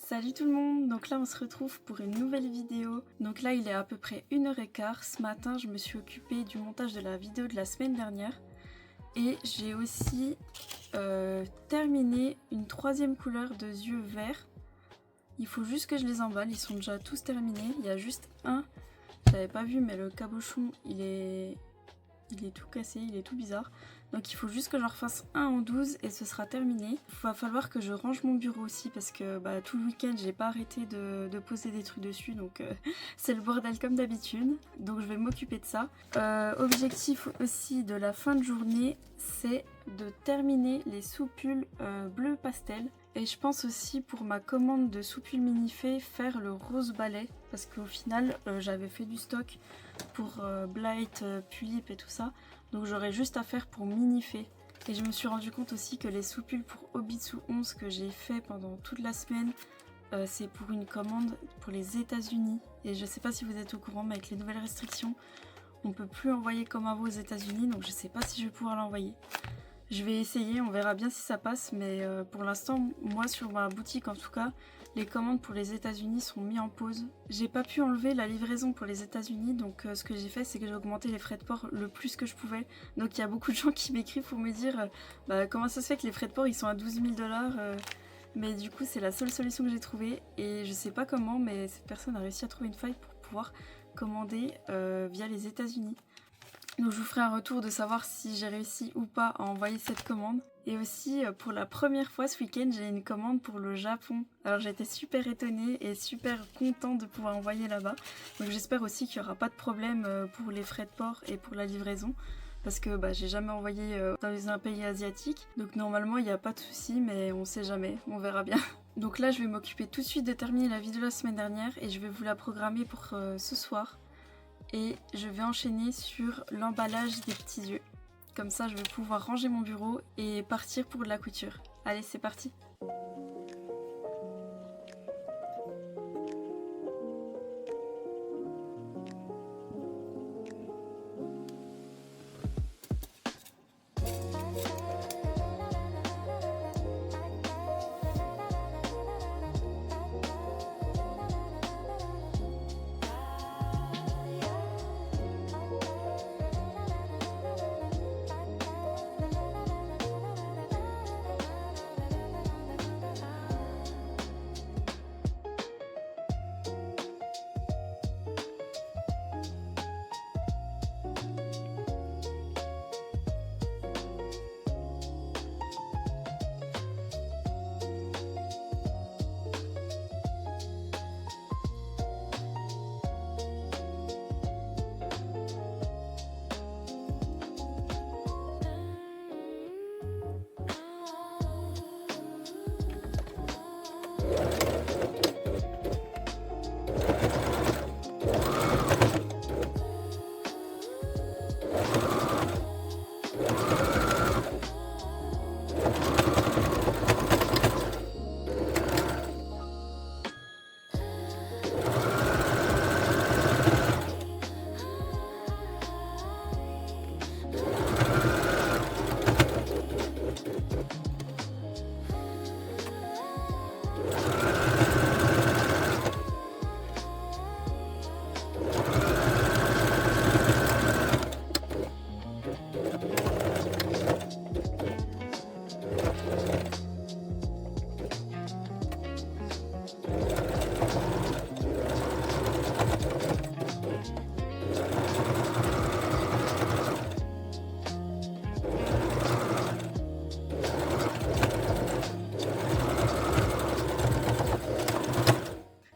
Salut tout le monde, donc là on se retrouve pour une nouvelle vidéo. Donc là il est à peu près 1h15, ce matin je me suis occupée du montage de la vidéo de la semaine dernière. Et j'ai aussi terminé une troisième couleur de yeux verts. Il faut juste que je les emballe, ils sont déjà tous terminés. Il y a juste un, j'avais pas vu mais le cabochon il est tout cassé, il est tout bizarre. Donc il faut juste que j'en refasse un en 12 et ce sera terminé. Il va falloir que je range mon bureau aussi parce que tout le week-end j'ai pas arrêté de poser des trucs dessus, donc c'est le bordel comme d'habitude. Donc je vais m'occuper de ça. Objectif aussi de la fin de journée, c'est de terminer les soupules bleu pastel. Et je pense aussi pour ma commande de soupules Minifee faire le rose balai parce qu'au final j'avais fait du stock pour Blight, Pulip et tout ça, donc j'aurais juste à faire pour Minifee. Et je me suis rendu compte aussi que les soupules pour Obitsu 11 que j'ai fait pendant toute la semaine, c'est pour une commande pour les États-Unis. Et je sais pas si vous êtes au courant, mais avec les nouvelles restrictions, on peut plus envoyer comme avant aux États-Unis, donc je sais pas si je vais pouvoir l'envoyer. Je vais essayer, on verra bien si ça passe, mais pour l'instant, moi sur ma boutique en tout cas, les commandes pour les États-Unis sont mises en pause. J'ai pas pu enlever la livraison pour les États-Unis, donc ce que j'ai fait, c'est que j'ai augmenté les frais de port le plus que je pouvais. Donc il y a beaucoup de gens qui m'écrivent pour me dire comment ça se fait que les frais de port ils sont à 12 000 $. Mais du coup, c'est la seule solution que j'ai trouvée et je sais pas comment, mais cette personne a réussi à trouver une faille pour pouvoir commander via les États-Unis. Donc je vous ferai un retour de savoir si j'ai réussi ou pas à envoyer cette commande. Et aussi pour la première fois ce week-end j'ai une commande pour le Japon. Alors j'étais super étonnée et super contente de pouvoir envoyer là-bas. Donc j'espère aussi qu'il n'y aura pas de problème pour les frais de port et pour la livraison. Parce que j'ai jamais envoyé dans un pays asiatique. Donc normalement il n'y a pas de souci, mais on sait jamais, on verra bien. Donc là je vais m'occuper tout de suite de terminer la vidéo de la semaine dernière et je vais vous la programmer pour ce soir. Et je vais enchaîner sur l'emballage des petits yeux. Comme ça je vais pouvoir ranger mon bureau et partir pour de la couture. Allez, c'est parti!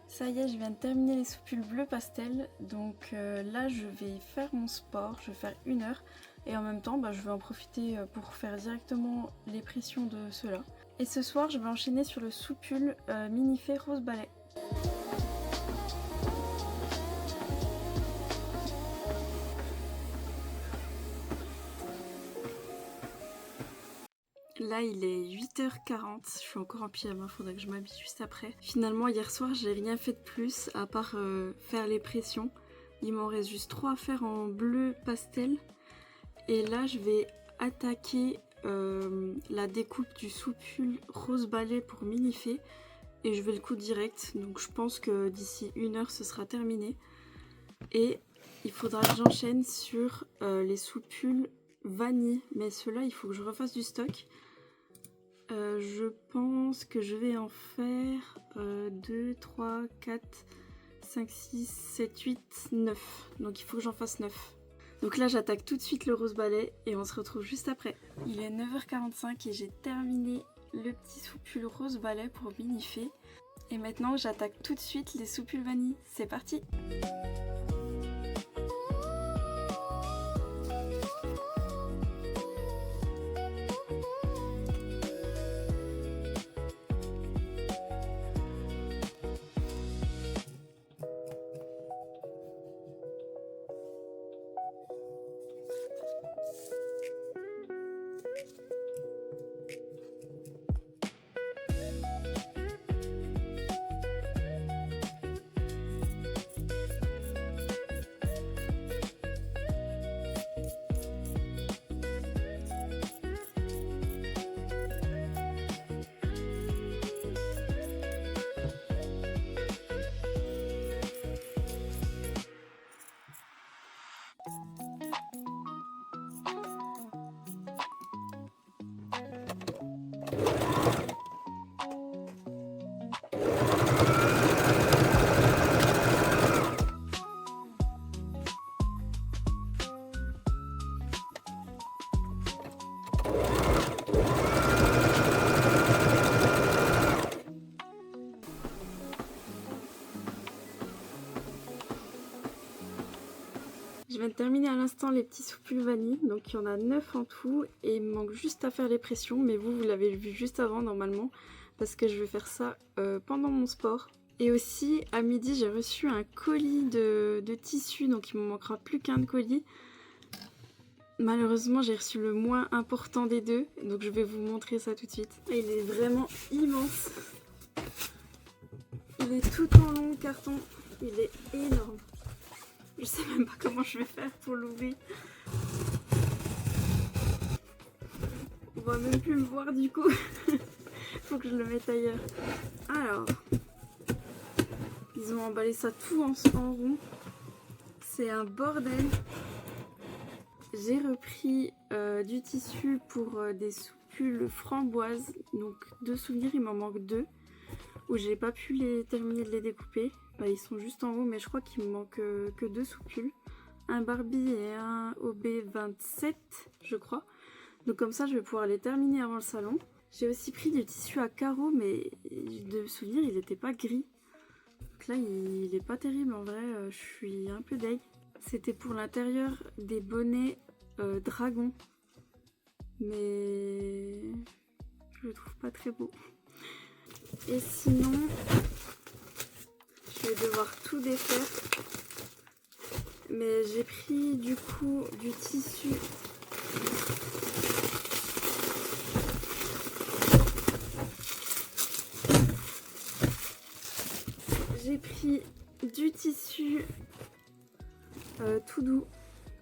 Ça y est, je viens de terminer les soupules bleu pastel, donc là je vais faire mon sport, je vais faire 1 heure et en même temps je vais en profiter pour faire directement les pressions de ceux-là. Et ce soir je vais enchaîner sur le soupule Minifee rose balai. Là il est 8h40, je suis encore en pyjama, faudrait que je m'habille juste après. Finalement hier soir j'ai rien fait de plus à part faire les pressions. Il m'en reste juste 3 à faire en bleu pastel. Et là je vais attaquer la découpe du soupule rose balai pour Minifee. et je vais le coudre direct. Donc je pense que d'ici 1 heure ce sera terminé. Et il faudra que j'enchaîne sur les soupules vanille. Mais ceux-là, il faut que je refasse du stock. Je pense que je vais en faire 2, 3, 4, 5, 6, 7, 8, 9. Donc il faut que j'en fasse 9. Donc là j'attaque tout de suite le rose ballet et on se retrouve juste après. Il est 9h45 et j'ai terminé le petit soupule rose ballet pour binifer. Et maintenant j'attaque tout de suite les soupules vanille. C'est parti! Je viens de terminer à l'instant les petits soupules vanille, donc il y en a 9 en tout et il me manque juste à faire les pressions, mais vous l'avez vu juste avant normalement parce que je vais faire ça pendant mon sport. Et aussi à midi j'ai reçu un colis de tissu, donc il me manquera plus qu'un de colis. Malheureusement j'ai reçu le moins important des deux, donc je vais vous montrer ça tout de suite. Et il est vraiment immense. Il est tout en long carton, il est énorme. Je sais même pas comment je vais faire pour l'ouvrir. On va même plus me voir du coup. Faut que je le mette ailleurs. Alors, ils ont emballé ça tout en rond. C'est un bordel. J'ai repris du tissu pour des soupules framboises. Donc 2 souvenirs, il m'en manque 2. Où j'ai pas pu terminer de les découper. Bah, ils sont juste en haut, mais je crois qu'il me manque que 2 soupules. Un Barbie et un OB27, je crois. Donc comme ça, je vais pouvoir les terminer avant le salon. J'ai aussi pris du tissu à carreaux, mais de souvenir, il n'était pas gris. Donc là, il est pas terrible en vrai, je suis un peu deg. C'était pour l'intérieur des bonnets dragon. Mais je le trouve pas très beau. Et sinon, je vais devoir tout défaire. Mais j'ai pris du coup du tissu. J'ai pris du tissu tout doux.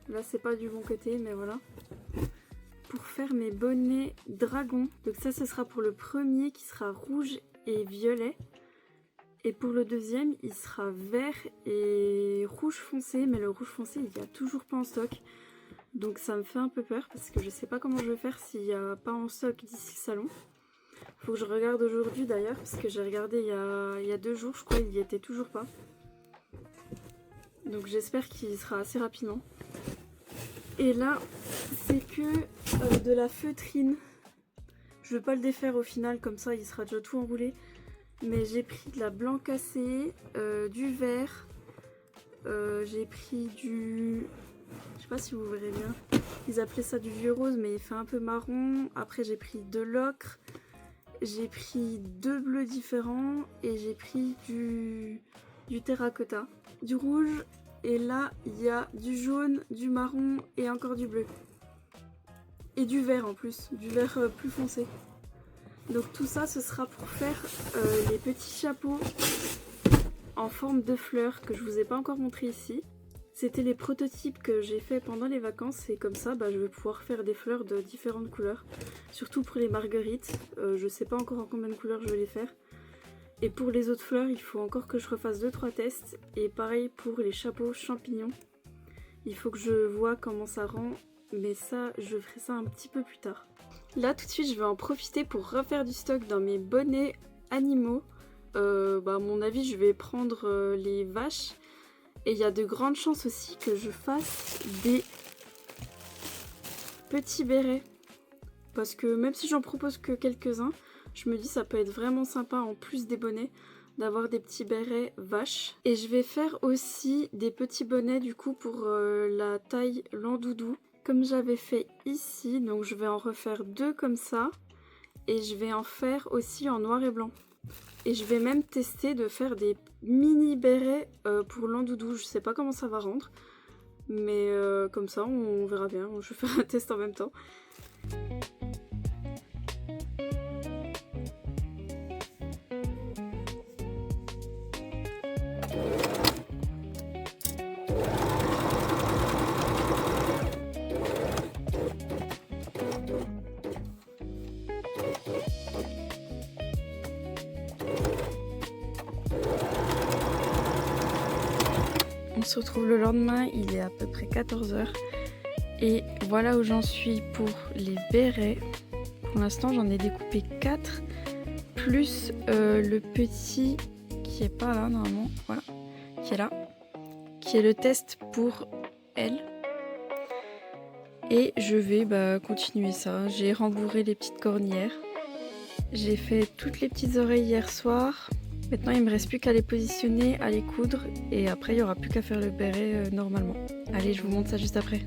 Là c'est pas du bon côté, mais voilà. Pour faire mes bonnets dragons. Donc ça, ce sera pour le premier qui sera rouge et violet. Et pour le deuxième, il sera vert et rouge foncé. Mais le rouge foncé, il n'y a toujours pas en stock. Donc ça me fait un peu peur parce que je sais pas comment je vais faire s'il n'y a pas en stock d'ici le salon. Faut que je regarde aujourd'hui d'ailleurs, parce que j'ai regardé il y a 2 jours, je crois, il n'y était toujours pas. Donc j'espère qu'il sera assez rapidement. Et là, c'est que de la feutrine. Je ne vais pas le défaire au final, comme ça il sera déjà tout enroulé. Mais j'ai pris de la blanc cassé, du vert, j'ai pris du... Je sais pas si vous verrez bien. Ils appelaient ça du vieux rose, mais il fait un peu marron. Après j'ai pris de l'ocre, j'ai pris 2 bleus différents et j'ai pris du terracotta, du rouge. Et là il y a du jaune, du marron et encore du bleu. Et du vert en plus, du vert plus foncé. Donc tout ça, ce sera pour faire les petits chapeaux en forme de fleurs que je vous ai pas encore montré ici. C'était les prototypes que j'ai fait pendant les vacances et comme ça, je vais pouvoir faire des fleurs de différentes couleurs. Surtout pour les marguerites, je sais pas encore en combien de couleurs je vais les faire. Et pour les autres fleurs, il faut encore que je refasse 2-3 tests. Et pareil pour les chapeaux champignons. Il faut que je vois comment ça rend, mais ça, je ferai ça un petit peu plus tard. Là, tout de suite, je vais en profiter pour refaire du stock dans mes bonnets animaux. À mon avis, je vais prendre les vaches. Et il y a de grandes chances aussi que je fasse des petits bérets. Parce que même si j'en propose que quelques-uns, je me dis ça peut être vraiment sympa en plus des bonnets d'avoir des petits bérets vaches. Et je vais faire aussi des petits bonnets du coup pour la taille landoudou comme j'avais fait ici. Donc je vais en refaire 2 comme ça et je vais en faire aussi en noir et blanc. Et je vais même tester de faire des mini bérets pour landoudou. Je sais pas comment ça va rendre, mais comme ça on verra bien. Je vais faire un test en même temps. On se retrouve le lendemain, il est à peu près 14 h et voilà où j'en suis pour les bérets. Pour l'instant j'en ai découpé 4 plus le petit qui est pas là normalement, voilà, qui est là, qui est le test pour elle. Et je vais continuer ça. J'ai rembourré les petites cornières. J'ai fait toutes les petites oreilles hier soir. Maintenant, il me reste plus qu'à les positionner, à les coudre. Et après, il n'y aura plus qu'à faire le béret normalement. Allez, je vous montre ça juste après.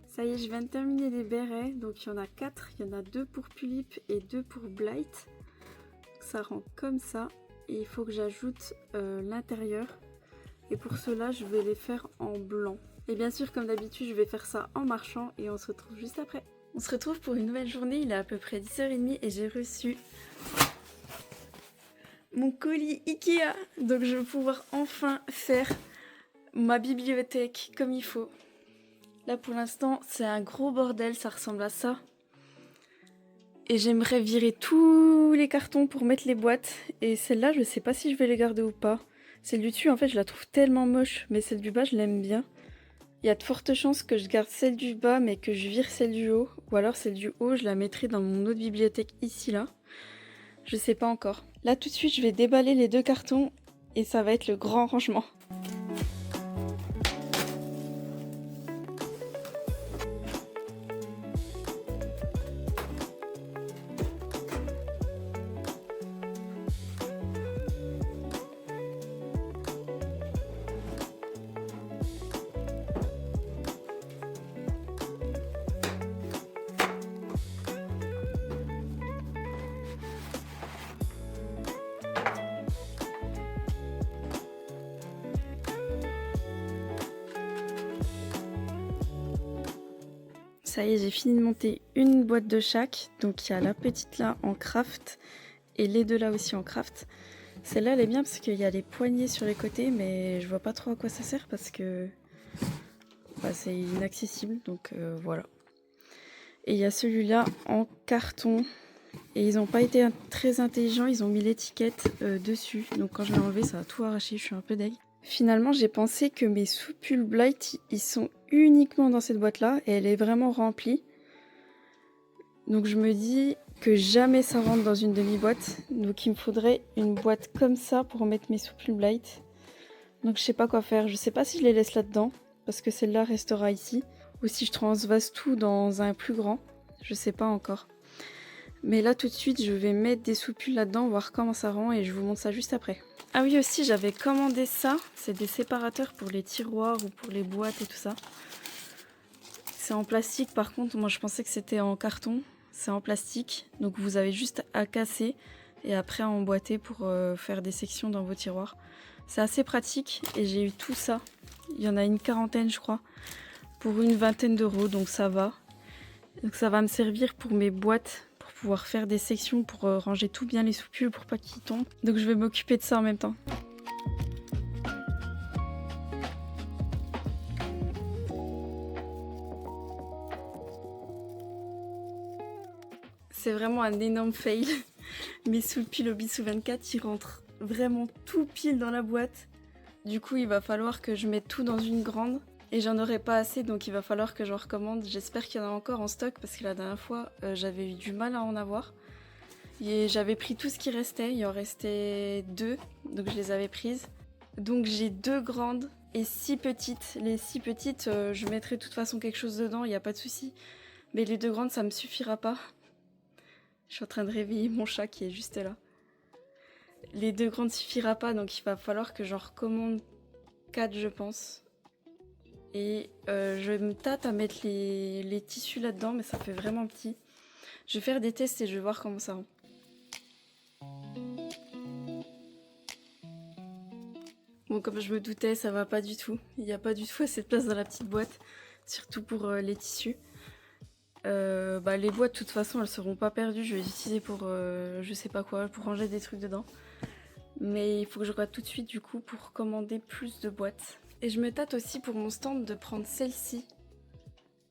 Ça y est, je viens de terminer les bérets, donc il y en a 4, il y en a 2 pour Pulip et 2 pour Blight. Ça rend comme ça et il faut que j'ajoute l'intérieur. Et pour cela, je vais les faire en blanc. Et bien sûr, comme d'habitude, je vais faire ça en marchant et on se retrouve juste après. On se retrouve pour une nouvelle journée, il est à peu près 10 h 30 et j'ai reçu mon colis Ikea. Donc je vais pouvoir enfin faire ma bibliothèque comme il faut. Là pour l'instant c'est un gros bordel, ça ressemble à ça. Et j'aimerais virer tous les cartons pour mettre les boîtes. Et celle-là je sais pas si je vais les garder ou pas. Celle du dessus en fait je la trouve tellement moche, mais celle du bas je l'aime bien. Il y a de fortes chances que je garde celle du bas mais que je vire celle du haut. Ou alors celle du haut je la mettrai dans mon autre bibliothèque ici là. Je sais pas encore. Là tout de suite je vais déballer les 2 cartons et ça va être le grand rangement. Ça y est, j'ai fini de monter une boîte de chaque. Donc il y a la petite là en craft et les 2 là aussi en craft. Celle-là elle est bien parce qu'il y a les poignées sur les côtés, mais je vois pas trop à quoi ça sert parce que c'est inaccessible. Donc voilà. Et il y a celui-là en carton. Et ils n'ont pas été très intelligents, ils ont mis l'étiquette dessus. Donc quand je l'ai enlevé, ça a tout arraché, je suis un peu deg. Finalement, j'ai pensé que mes soupules Blight, ils sont uniquement dans cette boîte-là. Et elle est vraiment remplie. Donc je me dis que jamais ça rentre dans une demi-boîte. Donc il me faudrait une boîte comme ça pour mettre mes soupules Blight. Donc je sais pas quoi faire. Je sais pas si je les laisse là-dedans. Parce que celle-là restera ici. Ou si je transvase tout dans un plus grand. Je sais pas encore. Mais là tout de suite je vais mettre des soupules là-dedans, voir comment ça rend et je vous montre ça juste après. Ah oui aussi j'avais commandé ça, c'est des séparateurs pour les tiroirs ou pour les boîtes et tout ça. C'est en plastique par contre, moi je pensais que c'était en carton, c'est en plastique. Donc vous avez juste à casser et après à emboîter pour faire des sections dans vos tiroirs. C'est assez pratique et j'ai eu tout ça. Il y en a une quarantaine je crois, pour une vingtaine d'euros, donc ça va. Donc ça va me servir pour mes boîtes, pour pouvoir faire des sections, pour ranger tout bien les soupules pour pas qu'ils tombent. Donc je vais m'occuper de ça en même temps. C'est vraiment un énorme fail. Mes soupiles Hobbies 24, ils rentrent vraiment tout pile dans la boîte. Du coup, il va falloir que je mette tout dans une grande. Et j'en aurai pas assez, donc il va falloir que j'en recommande. J'espère qu'il y en a encore en stock, parce que la dernière fois, j'avais eu du mal à en avoir. Et j'avais pris tout ce qui restait, il en restait 2, donc je les avais prises. Donc j'ai 2 grandes et 6 petites. Les 6 petites, je mettrai de toute façon quelque chose dedans, il n'y a pas de souci. Mais les 2 grandes, ça me suffira pas. Je suis en train de réveiller mon chat qui est juste là. Les 2 grandes suffira pas, donc il va falloir que j'en recommande 4, je pense. Et je me tâte à mettre les tissus là-dedans, mais ça fait vraiment petit. Je vais faire des tests et je vais voir comment ça rend. Bon, comme je me doutais, ça va pas du tout. Il n'y a pas du tout assez de place dans la petite boîte, surtout pour les tissus. Les boîtes, de toute façon, elles seront pas perdues. Je vais les utiliser pour, je sais pas quoi, pour ranger des trucs dedans. Mais il faut que je regarde tout de suite, du coup, pour commander plus de boîtes. Et je me tâte aussi pour mon stand de prendre celle-ci,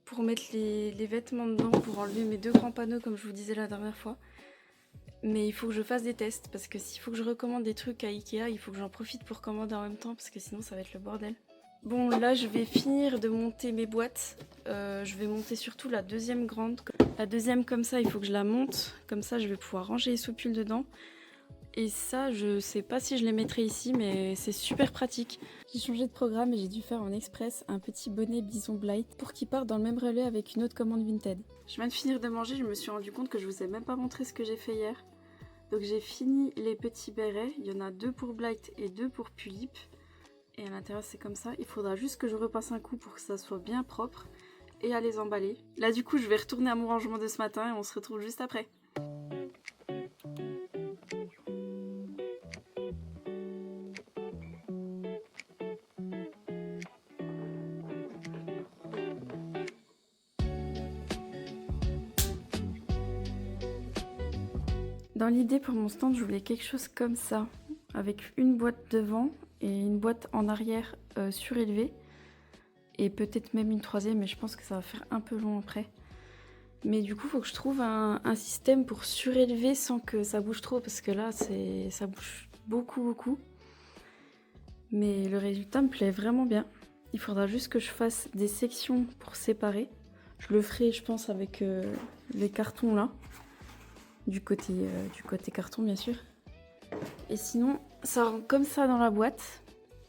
pour mettre les vêtements dedans, pour enlever mes 2 grands panneaux, comme je vous disais la dernière fois. Mais il faut que je fasse des tests, parce que s'il faut que je recommande des trucs à Ikea, il faut que j'en profite pour commander en même temps, parce que sinon ça va être le bordel. Bon, là je vais finir de monter mes boîtes. Je vais monter surtout la deuxième grande. La deuxième comme ça, il faut que je la monte. Comme ça, je vais pouvoir ranger les soupules dedans. Et ça, je sais pas si je les mettrai ici, mais c'est super pratique. J'ai changé de programme et j'ai dû faire en express un petit bonnet Bison Blight pour qu'il parte dans le même relais avec une autre commande Vinted. Je viens de finir de manger, je me suis rendu compte que je vous ai même pas montré ce que j'ai fait hier. Donc j'ai fini les petits bérets, il y en a 2 pour Blight et 2 pour Pulip. Et à l'intérieur c'est comme ça, il faudra juste que je repasse un coup pour que ça soit bien propre et à les emballer. Là du coup je vais retourner à mon rangement de ce matin et on se retrouve juste après. Dans l'idée pour mon stand, je voulais quelque chose comme ça, avec une boîte devant et une boîte en arrière surélevée. Et peut-être même une troisième, mais je pense que ça va faire un peu long après. Mais du coup, il faut que je trouve un système pour surélever sans que ça bouge trop, parce que là, ça bouge beaucoup. Mais le résultat me plaît vraiment bien. Il faudra juste que je fasse des sections pour séparer. Je le ferai, je pense, avec les cartons là. Du côté carton, bien sûr. Et sinon, ça rentre comme ça dans la boîte.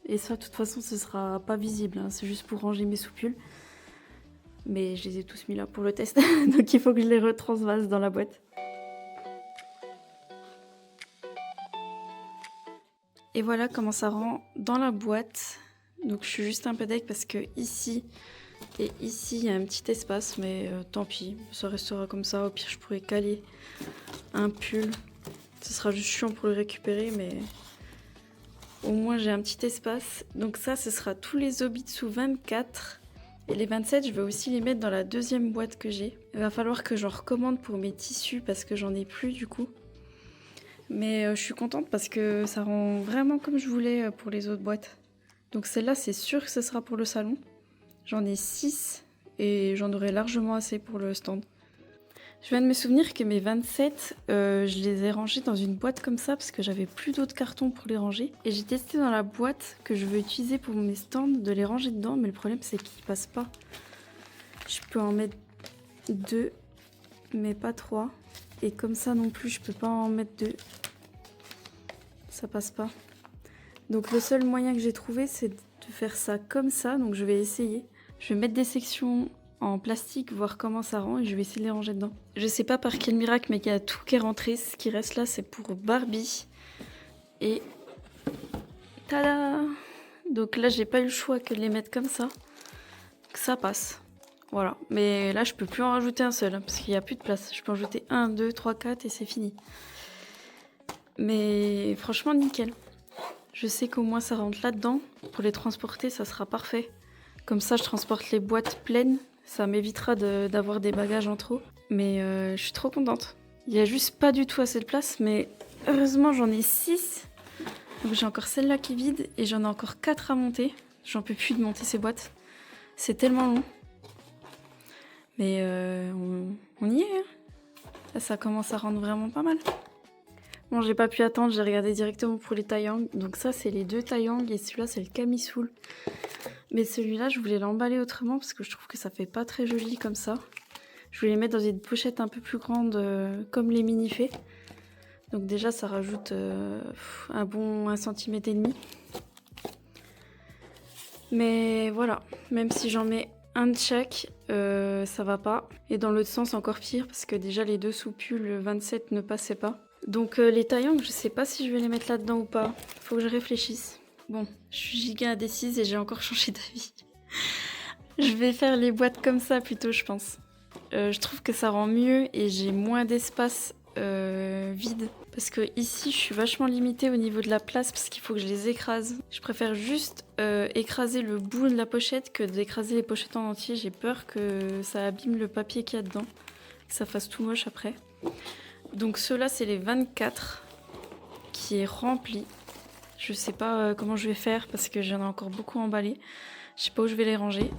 Et ça, de toute façon, ce sera pas visible. Hein. C'est juste pour ranger mes soupules. Mais je les ai tous mis là pour le test. Donc il faut que je les retransvase dans la boîte. Et voilà comment ça rend dans la boîte. Donc je suis juste un peu deg parce que ici et ici, il y a un petit espace. Mais tant pis, ça restera comme ça. Au pire, je pourrais caler un pull. Ce sera juste chiant pour le récupérer, mais au moins j'ai un petit espace. Donc ça, ce sera tous les Hobbies 24. Et les 27, je vais aussi les mettre dans la deuxième boîte que j'ai. Il va falloir que j'en recommande pour mes tissus parce que j'en ai plus du coup. Mais je suis contente parce que ça rend vraiment comme je voulais pour les autres boîtes. Donc celle-là, c'est sûr que ce sera pour le salon. J'en ai 6 et j'en aurai largement assez pour le stand. Je viens de me souvenir que mes 27, je les ai rangés dans une boîte comme ça parce que j'avais plus d'autres cartons pour les ranger. Et j'ai testé dans la boîte que je veux utiliser pour mes stands de les ranger dedans, mais le problème c'est qu'ils passent pas. Je peux en mettre 2, mais pas 3. Et comme ça non plus, je peux pas en mettre 2. Ça passe pas. Donc le seul moyen que j'ai trouvé, c'est de faire ça comme ça. Donc je vais essayer. Je vais mettre des sections en plastique, voir comment ça rend et je vais essayer de les ranger dedans. Je sais pas par quel miracle, mais il y a tout qui est rentré. Ce qui reste là, c'est pour Barbie. Et tada! Donc là, j'ai pas eu le choix que de les mettre comme ça. Donc ça passe. Voilà. Mais là, je peux plus en rajouter un seul, hein, parce qu'il n'y a plus de place. Je peux en rajouter 1, 2, 3, 4 et c'est fini. Mais franchement, nickel. Je sais qu'au moins ça rentre là-dedans. Pour les transporter, ça sera parfait. Comme ça, je transporte les boîtes pleines. Ça m'évitera d'avoir des bagages en trop. Mais je suis trop contente. Il n'y a juste pas du tout assez de place. Mais heureusement, j'en ai 6. Donc j'ai encore celle-là qui est vide. Et j'en ai encore 4 à monter. J'en peux plus de monter ces boîtes. C'est tellement long. Mais on y est. Hein. Là, ça commence à rendre vraiment pas mal. Bon, j'ai pas pu attendre, j'ai regardé directement pour les Taeyang. Donc ça, c'est les 2 Taeyang et celui-là, c'est le Camisole. Mais celui-là, je voulais l'emballer autrement parce que je trouve que ça fait pas très joli comme ça. Je voulais les mettre dans une pochette un peu plus grande comme les mini-fées. Donc déjà, ça rajoute un bon 1,5 cm. Mais voilà, même si j'en mets un de chaque, ça va pas. Et dans l'autre sens, encore pire parce que déjà, les 2 soupules 27 ne passaient pas. Donc les Taeyang, je sais pas si je vais les mettre là-dedans ou pas. Faut que je réfléchisse. Bon, je suis giga indécise et j'ai encore changé d'avis. Je vais faire les boîtes comme ça plutôt, je pense. Je trouve que ça rend mieux et j'ai moins d'espace vide. Parce que ici, je suis vachement limitée au niveau de la place parce qu'il faut que je les écrase. Je préfère juste écraser le bout de la pochette que d'écraser les pochettes en entier. J'ai peur que ça abîme le papier qu'il y a dedans, que ça fasse tout moche après. Donc ceux-là, c'est les 24 qui est rempli. Je sais pas comment je vais faire parce que j'en ai encore beaucoup emballé. Je sais pas où je vais les ranger.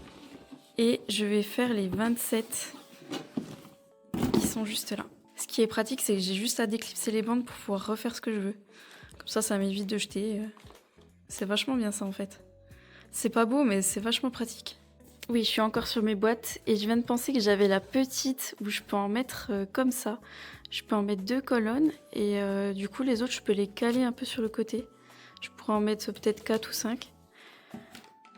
Et je vais faire les 27 qui sont juste là. Ce qui est pratique, c'est que j'ai juste à déclipser les bandes pour pouvoir refaire ce que je veux. Comme ça m'évite de jeter. C'est vachement bien ça en fait. C'est pas beau, mais c'est vachement pratique. Oui, je suis encore sur mes boîtes et je viens de penser que j'avais la petite où je peux en mettre comme ça. Je peux en mettre 2 colonnes et du coup les autres je peux les caler un peu sur le côté. Je pourrais en mettre peut-être 4 ou 5.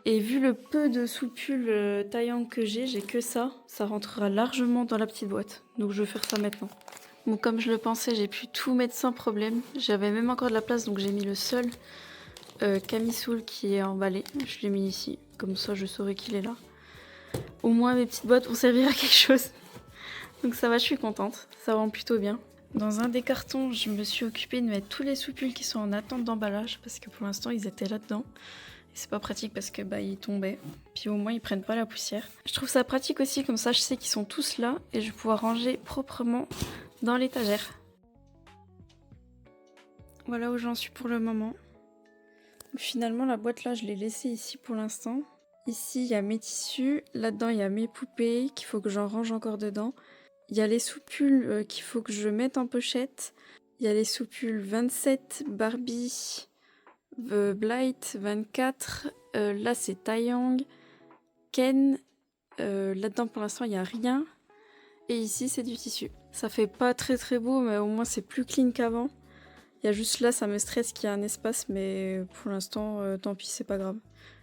Et vu le peu de soupules Taeyang que j'ai que ça rentrera largement dans la petite boîte. Donc je vais faire ça maintenant. Bon, comme je le pensais, j'ai pu tout mettre sans problème. J'avais même encore de la place, donc j'ai mis le seul Camisole qui est emballé. Je l'ai mis ici, comme ça je saurai qu'il est là. Au moins mes petites boîtes vont servir à quelque chose. Donc ça va, je suis contente. Ça rend plutôt bien. Dans un des cartons, je me suis occupée de mettre tous les soupules qui sont en attente d'emballage parce que pour l'instant ils étaient là-dedans. Et c'est pas pratique parce que ils tombaient. Puis au moins ils prennent pas la poussière. Je trouve ça pratique aussi, comme ça je sais qu'ils sont tous là et je vais pouvoir ranger proprement dans l'étagère. Voilà où j'en suis pour le moment. Finalement la boîte là je l'ai laissée ici pour l'instant. Ici il y a mes tissus, là-dedans il y a mes poupées qu'il faut que j'en range encore dedans. Il y a les soupules qu'il faut que je mette en pochette. Il y a les soupules 27 Barbie, Blight 24. Là c'est Taeyang, Ken. Là-dedans pour l'instant il n'y a rien. Et ici c'est du tissu. Ça fait pas très beau mais au moins c'est plus clean qu'avant. Il y a juste là ça me stresse qu'il y a un espace mais pour l'instant tant pis c'est pas grave.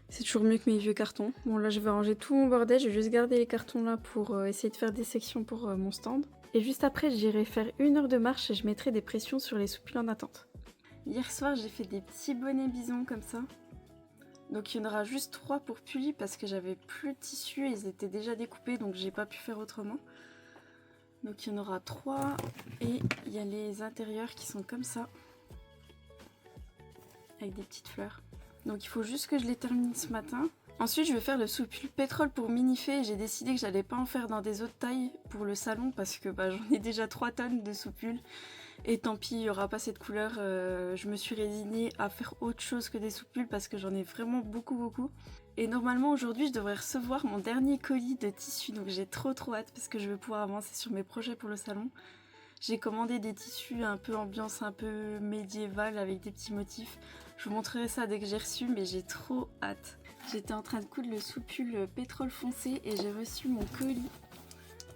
C'est toujours mieux que mes vieux cartons. Bon là je vais ranger tout mon bordel, je vais juste garder les cartons là pour essayer de faire des sections pour mon stand. Et juste après j'irai faire 1 heure de marche et je mettrai des pressions sur les soupules en attente. Hier soir j'ai fait des petits bonnets bisons comme ça. Donc il y en aura juste 3 pour Pulli parce que j'avais plus de tissu et ils étaient déjà découpés donc j'ai pas pu faire autrement. Donc il y en aura 3 et il y a les intérieurs qui sont comme ça. Avec des petites fleurs. Donc il faut juste que je les termine ce matin. Ensuite je vais faire le soupule pétrole pour mini-fée. J'ai décidé que j'allais pas en faire dans des autres tailles pour le salon parce que j'en ai déjà 3 tonnes de soupules. Et tant pis, il n'y aura pas cette couleur. Je me suis résignée à faire autre chose que des soupules parce que j'en ai vraiment beaucoup. Et normalement aujourd'hui je devrais recevoir mon dernier colis de tissu. Donc j'ai trop hâte parce que je vais pouvoir avancer sur mes projets pour le salon. J'ai commandé des tissus un peu ambiance un peu médiévale avec des petits motifs. Je vous montrerai ça dès que j'ai reçu, mais j'ai trop hâte. J'étais en train de coudre le soupule pétrole foncé et j'ai reçu mon colis.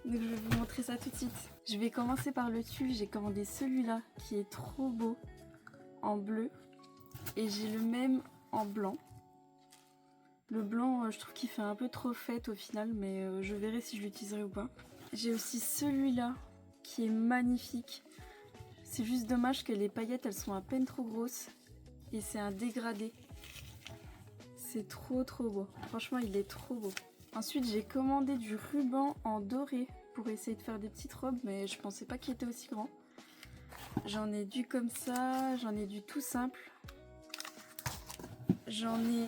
Donc je vais vous montrer ça tout de suite. Je vais commencer par le dessus. J'ai commandé celui-là qui est trop beau en bleu. Et j'ai le même en blanc. Le blanc, je trouve qu'il fait un peu trop fête au final, mais je verrai si je l'utiliserai ou pas. J'ai aussi celui-là qui est magnifique. C'est juste dommage que les paillettes elles sont à peine trop grosses et c'est un dégradé. C'est trop beau. Franchement il est trop beau. Ensuite j'ai commandé du ruban en doré pour essayer de faire des petites robes mais je pensais pas qu'il était aussi grand. J'en ai du comme ça, j'en ai du tout simple. J'en ai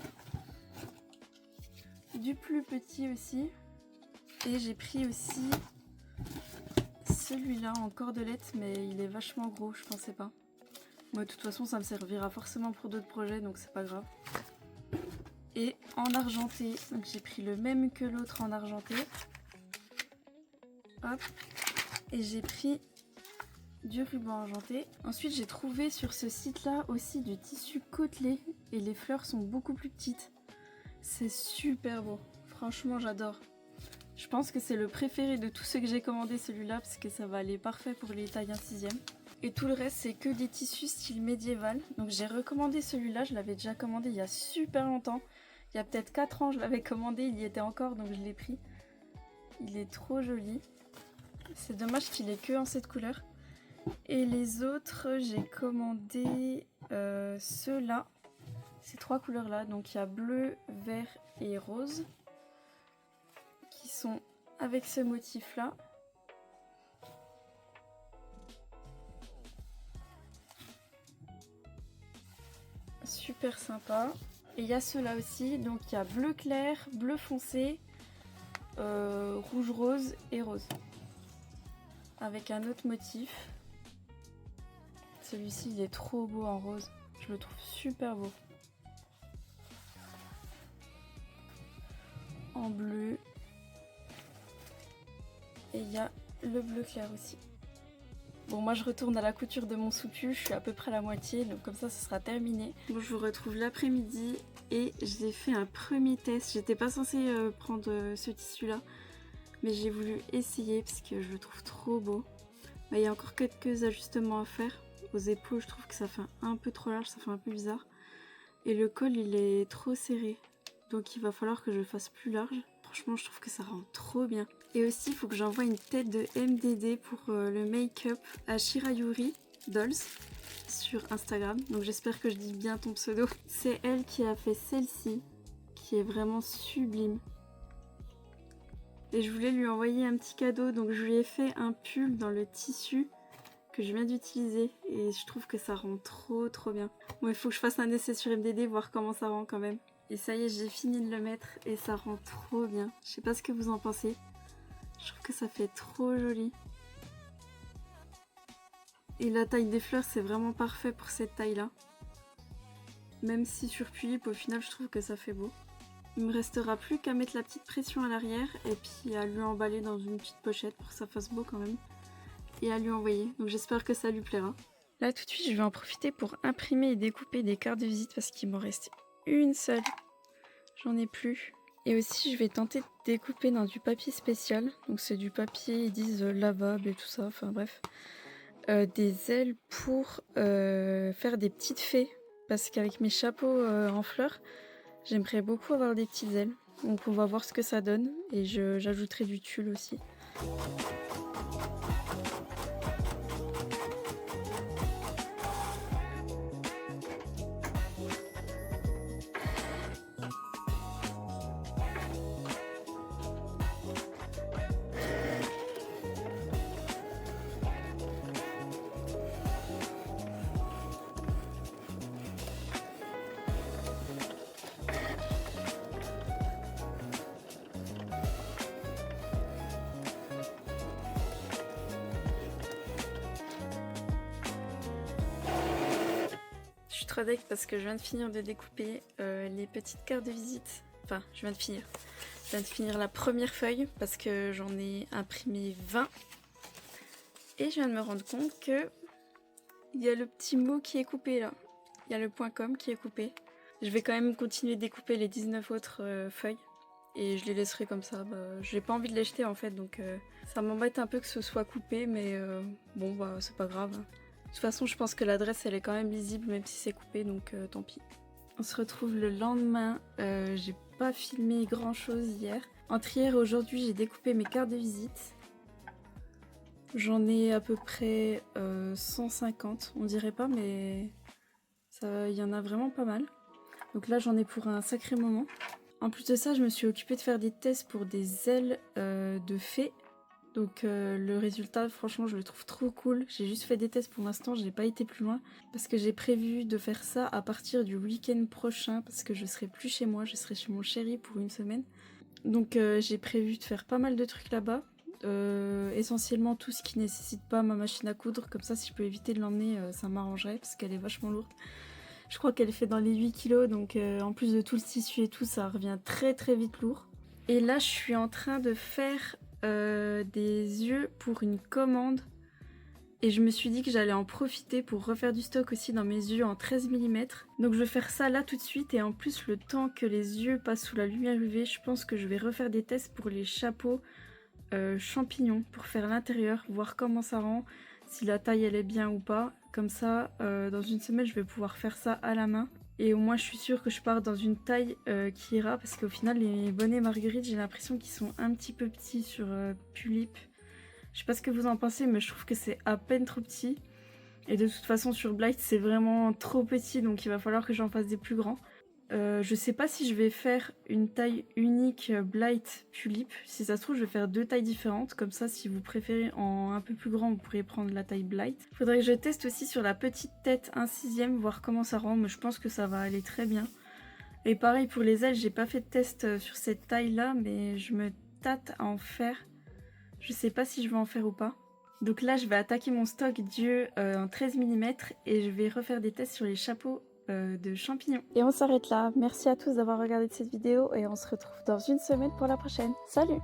du plus petit aussi. Et j'ai pris aussi celui-là en cordelette, mais il est vachement gros, je pensais pas. Moi, de toute façon, ça me servira forcément pour d'autres projets, donc c'est pas grave. Et en argenté, donc j'ai pris le même que l'autre en argenté. Hop. Et j'ai pris du ruban argenté. Ensuite, j'ai trouvé sur ce site-là aussi du tissu côtelé. Et les fleurs sont beaucoup plus petites. C'est super beau. Franchement, j'adore. Je pense que c'est le préféré de tous ceux que j'ai commandé, celui-là, parce que ça va aller parfait pour les tailles 1/6. Et tout le reste, c'est que des tissus style médiéval. Donc j'ai recommandé celui-là, je l'avais déjà commandé il y a super longtemps. Il y a peut-être 4 ans, je l'avais commandé, il y était encore, donc je l'ai pris. Il est trop joli. C'est dommage qu'il ait que en cette couleur. Et les autres, j'ai commandé ceux-là. Ces 3 couleurs-là. Donc il y a bleu, vert et rose. Qui sont avec ce motif-là. Super sympa. Et il y a ceux-là aussi. Donc il y a bleu clair, bleu foncé, rouge rose et rose. Avec un autre motif. Celui-ci il est trop beau en rose. Je le trouve super beau. En bleu. Et il y a le bleu clair aussi. Bon, moi je retourne à la couture de mon soupu, je suis à peu près à la moitié, donc comme ça ce sera terminé. Bon, je vous retrouve l'après-midi et j'ai fait un premier test. J'étais pas censée prendre ce tissu là, mais j'ai voulu essayer parce que je le trouve trop beau. Il y a encore quelques ajustements à faire. Aux épaules, je trouve que ça fait un peu trop large, ça fait un peu bizarre. Et le col il est trop serré, donc il va falloir que je le fasse plus large. Franchement, je trouve que ça rend trop bien. Et aussi, il faut que j'envoie une tête de MDD pour le make-up à Shirayuri Dolls sur Instagram. Donc j'espère que je dis bien ton pseudo. C'est elle qui a fait celle-ci, qui est vraiment sublime. Et je voulais lui envoyer un petit cadeau, donc je lui ai fait un pull dans le tissu que je viens d'utiliser. Et je trouve que ça rend trop bien. Bon, il faut que je fasse un essai sur MDD, voir comment ça rend quand même. Et ça y est, j'ai fini de le mettre et ça rend trop bien. Je sais pas ce que vous en pensez. Je trouve que ça fait trop joli. Et la taille des fleurs, c'est vraiment parfait pour cette taille-là. Même si sur Pulip, au final, je trouve que ça fait beau. Il me restera plus qu'à mettre la petite pression à l'arrière et puis à lui emballer dans une petite pochette pour que ça fasse beau quand même. Et à lui envoyer. Donc j'espère que ça lui plaira. Là, tout de suite, je vais en profiter pour imprimer et découper des cartes de visite parce qu'il m'en reste une seule. J'en ai plus. Et aussi je vais tenter de découper dans du papier spécial. Donc c'est du papier, ils disent lavable et tout ça, enfin bref. Des ailes pour faire des petites fées. Parce qu'avec mes chapeaux en fleurs, j'aimerais beaucoup avoir des petites ailes. Donc on va voir ce que ça donne. Et j'ajouterai du tulle aussi. Je suis trop deck parce que je viens de finir de découper les petites cartes de visite. Enfin, je viens de finir la première feuille parce que j'en ai imprimé 20. Et je viens de me rendre compte que il y a le petit mot qui est coupé là. Il y a le .com qui est coupé. Je vais quand même continuer de découper les 19 autres feuilles. Et je les laisserai comme ça. J'ai pas envie de les jeter en fait, donc ça m'embête un peu que ce soit coupé, mais bon, bah c'est pas grave. De toute façon, je pense que l'adresse elle est quand même lisible, même si c'est coupé, donc tant pis. On se retrouve le lendemain. J'ai pas filmé grand chose hier. Entre hier et aujourd'hui, j'ai découpé mes cartes de visite. J'en ai à peu près 150, on dirait pas, mais il y en a vraiment pas mal. Donc là, j'en ai pour un sacré moment. En plus de ça, je me suis occupée de faire des tests pour des ailes de fées. Donc le résultat, franchement, je le trouve trop cool. J'ai juste fait des tests pour l'instant, j'ai pas été plus loin. Parce que j'ai prévu de faire ça à partir du week-end prochain. Parce que je serai plus chez moi, je serai chez mon chéri pour une semaine. Donc j'ai prévu de faire pas mal de trucs là-bas. Essentiellement tout ce qui nécessite pas ma machine à coudre. Comme ça, si je peux éviter de l'emmener, ça m'arrangerait. Parce qu'elle est vachement lourde. Je crois qu'elle fait dans les 8 kilos. Donc en plus de tout le tissu et tout, ça revient très très vite lourd. Et là, je suis en train de faire des yeux pour une commande. Et je me suis dit que j'allais en profiter pour refaire du stock aussi dans mes yeux en 13 mm. Donc je vais faire ça là tout de suite. Et en plus, le temps que les yeux passent sous la lumière UV, je pense que je vais refaire des tests pour les chapeaux champignons. Pour faire l'intérieur, voir comment ça rend, si la taille elle est bien ou pas. Comme ça, dans une semaine, je vais pouvoir faire ça à la main. Et au moins je suis sûre que je pars dans une taille qui ira, parce qu'au final les bonnets Marguerite, j'ai l'impression qu'ils sont un petit peu petits sur Pulip. Je sais pas ce que vous en pensez, mais je trouve que c'est à peine trop petit. Et de toute façon sur Blight c'est vraiment trop petit, donc il va falloir que j'en fasse des plus grands. Je sais pas si je vais faire une taille unique Blight Pulip. Si ça se trouve je vais faire deux tailles différentes. Comme ça si vous préférez en un peu plus grand vous pourrez prendre la taille Blight. Faudrait que je teste aussi sur la petite tête 1/6, voir comment ça rend. Mais je pense que ça va aller très bien. Et pareil pour les ailes, j'ai pas fait de test sur cette taille là. Mais je me tâte à en faire. Je sais pas si je vais en faire ou pas. Donc là je vais attaquer mon stock d'yeux en 13 mm. Et je vais refaire des tests sur les chapeaux de champignons. Et on s'arrête là. Merci à tous d'avoir regardé cette vidéo et on se retrouve dans une semaine pour la prochaine. Salut!